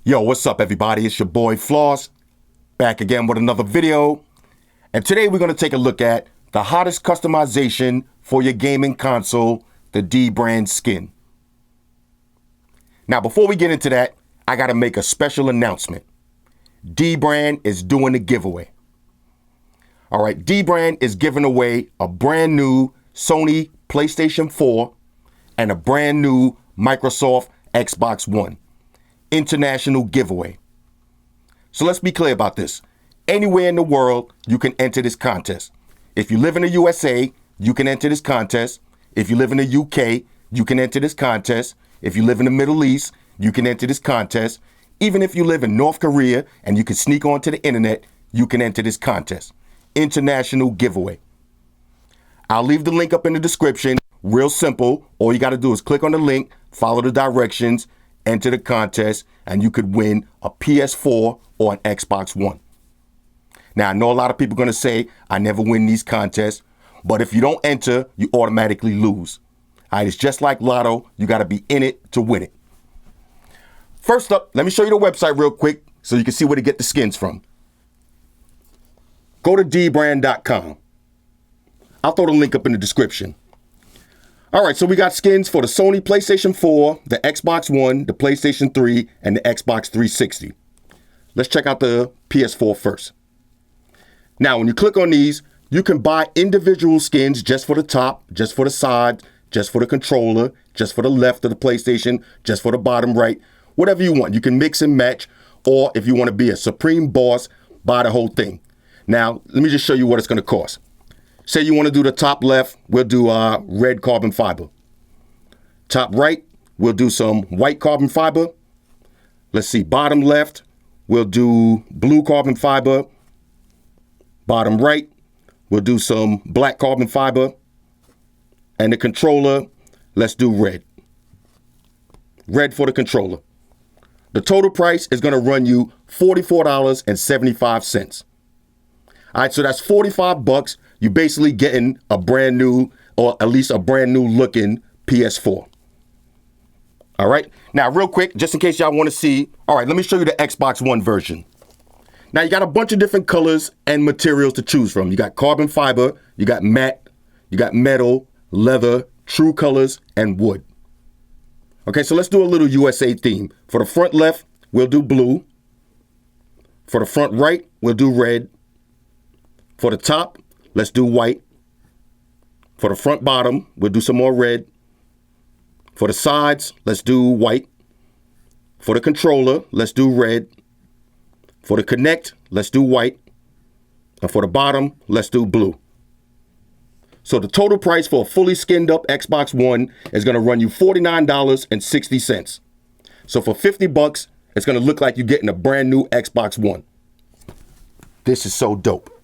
Yo, what's up everybody? It's your boy Floss, back again with another video. And today we're going to take a look at the hottest customization for your gaming console, the dbrand skin. Now, before we get into that, I got to make a special announcement. dbrand is doing a giveaway. All right, dbrand is giving away a brand new Sony PlayStation 4 and a brand new Microsoft Xbox One. International giveaway. So let's be clear about this. Anywhere in the world, you can enter this contest. If you live in the USA, you can enter this contest. If you live in the UK, you can enter this contest. If you live in the Middle East, you can enter this contest. Even if you live in North Korea and you can sneak onto the internet, you can enter this contest. International giveaway. I'll leave the link up in the description. Real simple. All you got to do is click on the link, follow the directions, enter the contest, and you could win a PS4 or an Xbox One. Now, I know a lot of people are going to say, I never win these contests, but if you don't enter, you automatically lose. All right, it's just like Lotto. You got to be in it to win it. First up, let me show you the website real quick so you can see where to get the skins from. Go to dbrand.com. I'll throw the link up in the description. All right, so we got skins for the Sony PlayStation 4, the Xbox One, the PlayStation 3, and the Xbox 360. Let's check out the PS4 first. Now, when you click on these, you can buy individual skins just for the top, just for the side, just for the controller, just for the left of the PlayStation, just for the bottom right, whatever you want. You can mix and match, or if you want to be a supreme boss, buy the whole thing. Now, let me just show you what it's going to cost. Say you want to do the top left, we'll do red carbon fiber. Top right, we'll do some white carbon fiber. Let's see, bottom left, we'll do blue carbon fiber. Bottom right, we'll do some black carbon fiber. And the controller, let's do red. Red for the controller. The total price is going to run you $44.75. All right, so that's 45 bucks. You're basically getting a brand new, or at least a brand new looking PS4. All right. Now, real quick, just in case y'all want to see. All right, let me show you the Xbox One version. Now, you got a bunch of different colors and materials to choose from. You got carbon fiber, you got matte, you got metal, leather, true colors, and wood. Okay, so let's do a little USA theme. For the front left, we'll do blue. For the front right, we'll do red. For the top, let's do white. For the front bottom, we'll do some more red. For the sides, let's do white. For the controller, let's do red. For the connect, let's do white. And for the bottom, let's do blue. So the total price for a fully skinned up Xbox One is going to run you $49.60. So for 50 bucks, it's going to look like you're getting a brand new Xbox One. This is so dope.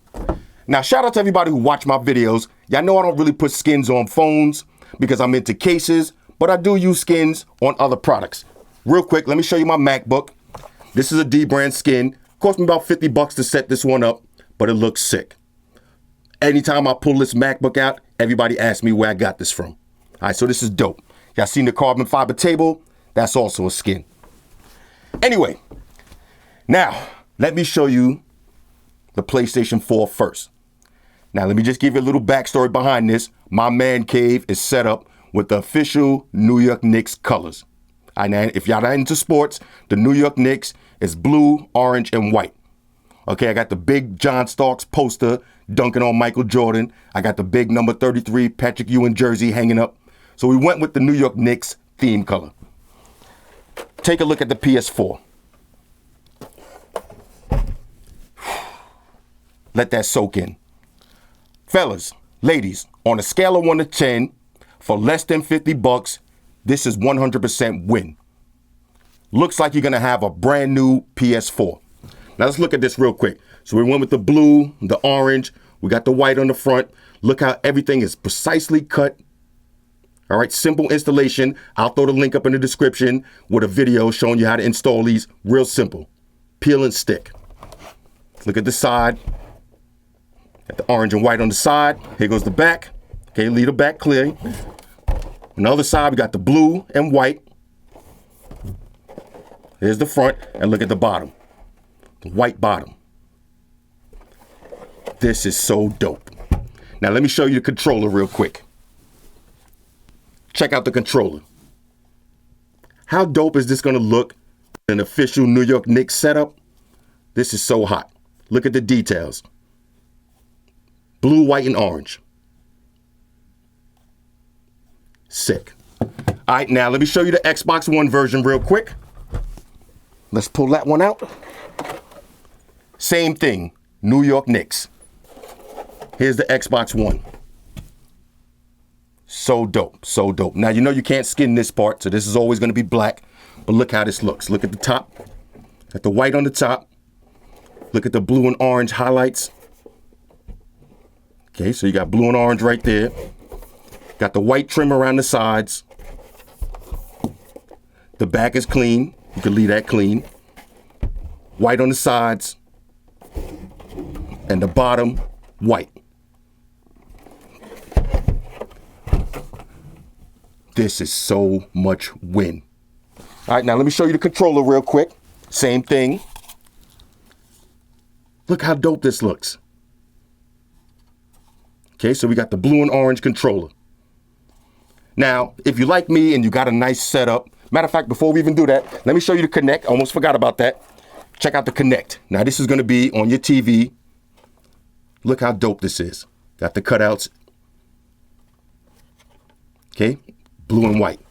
Now, shout out to everybody who watch my videos. Y'all know I don't really put skins on phones because I'm into cases, but I do use skins on other products. Real quick, let me show you my MacBook. This is a dbrand skin. Cost me about 50 bucks to set this one up, but it looks sick. Anytime I pull this MacBook out, everybody asks me where I got this from. All right, so this is dope. Y'all seen the carbon fiber table? That's also a skin. Anyway, now let me show you the PlayStation 4 first. Now, let me just give you a little backstory behind this. My man cave is set up with the official New York Knicks colors. And if y'all not into sports, the New York Knicks is blue, orange, and white. Okay, I got the big John Starks poster dunking on Michael Jordan. I got the big number 33 Patrick Ewing jersey hanging up. So we went with the New York Knicks theme color. Take a look at the PS4. Let that soak in. Fellas, ladies, on a scale of 1 to 10, for less than 50 bucks, this is 100% win. Looks like you're going to have a brand new PS4. Now let's look at this real quick. So we went with the blue, the orange, we got the white on the front. Look how everything is precisely cut. All right, simple installation. I'll throw the link up in the description with a video showing you how to install these. Real simple. Peel and stick. Look at the side. Got the orange and white on the side. Here goes the back. Okay, leave the back clear. On the other side, we got the blue and white. Here's the front, and look at the bottom. The white bottom. This is so dope. Now let me show you the controller real quick. Check out the controller. How dope is this gonna look in an official New York Knicks setup? This is so hot. Look at the details. Blue, white, and orange. Sick. All right, now let me show you the Xbox One version real quick. Let's pull that one out. Same thing, New York Knicks. Here's the Xbox One. So dope, so dope. Now, you know you can't skin this part, so this is always gonna be black, but look how this looks. Look at the top, got the white on the top. Look at the blue and orange highlights. Okay, so you got blue and orange right there. Got the white trim around the sides. The back is clean. You can leave that clean. White on the sides. And the bottom, white. This is so much win. All right, now let me show you the controller real quick. Same thing. Look how dope this looks. Okay, so we got the blue and orange controller. Now, if you like me and you got a nice setup, matter of fact, before we even do that, let me show you the Connect. I almost forgot about that. Check out the Connect. Now, this is gonna be on your TV. Look how dope this is. Got the cutouts. Okay, blue and white.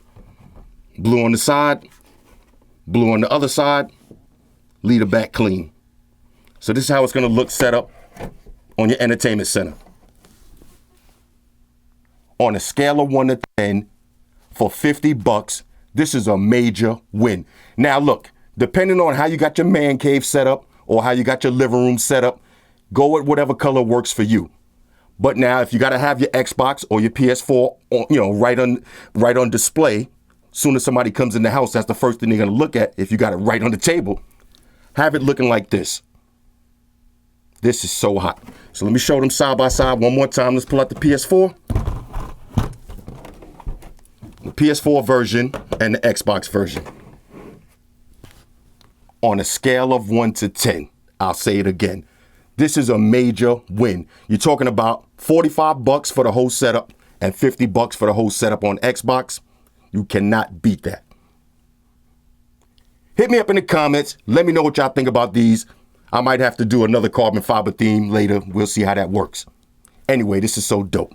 Blue on the side, blue on the other side, leave the back clean. So this is how it's gonna look set up on your entertainment center. On a scale of 1 to 10, for 50 bucks, this is a major win. Now look, depending on how you got your man cave set up or how you got your living room set up, go with whatever color works for you. But now if you gotta have your Xbox or your PS4 on, you know, right on display, soon as somebody comes in the house, that's the first thing they're gonna look at. If you got it right on the table, have it looking like this. This is so hot. So let me show them side by side one more time. Let's pull out the PS4. The PS4 version and the Xbox version. On a scale of 1 to 10, I'll say it again. This is a major win. You're talking about 45 bucks for the whole setup and 50 bucks for the whole setup on Xbox. You cannot beat that. Hit me up in the comments. Let me know what y'all think about these. I might have to do another carbon fiber theme later. We'll see how that works. Anyway, this is so dope.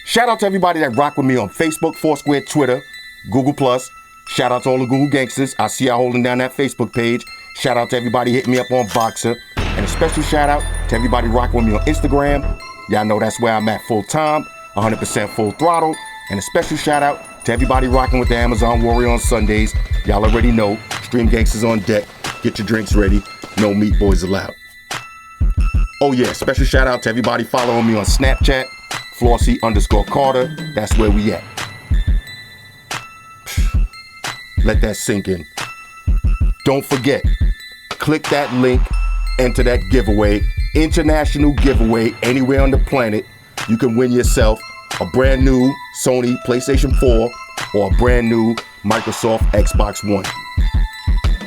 Shout out to everybody that rock with me on Facebook, Foursquare, Twitter, Google+. Shout out to all the Google gangsters. I see y'all holding down that Facebook page. Shout out to everybody hitting me up on Boxer. And a special shout out to everybody rocking with me on Instagram. Y'all know that's where I'm at full time, 100% full throttle. And a special shout out to everybody rocking with the Amazon Warrior on Sundays. Y'all already know, Stream Gangsters on deck. Get your drinks ready. No meat boys allowed. Oh yeah, special shout out to everybody following me on Snapchat, Flossy_Carter. That's where we at. Let that sink in. Don't forget, click that link, enter that giveaway, international giveaway anywhere on the planet. You can win yourself a brand new Sony PlayStation 4 or a brand new Microsoft Xbox One.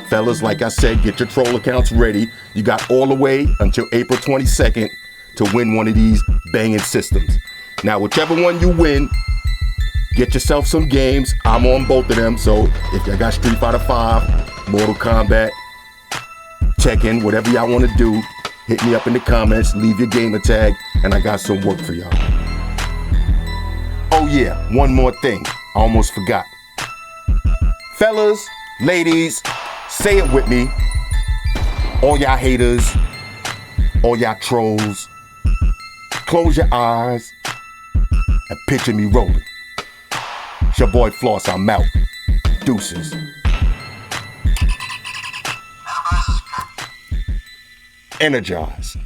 Fellas, like I said, get your troll accounts ready. You got all the way until April 22nd to win one of these banging systems. Now, whichever one you win, get yourself some games. I'm on both of them, so if you got Street Fighter 5, Mortal Kombat, Tekken, whatever y'all want to do, hit me up in the comments, leave your gamer tag, and I got some work for y'all. Oh yeah, one more thing. I almost forgot. Fellas, ladies, say it with me. All y'all haters, all y'all trolls, close your eyes and picture me rolling. It's your boy Floss, I'm out. Deuces. Energize.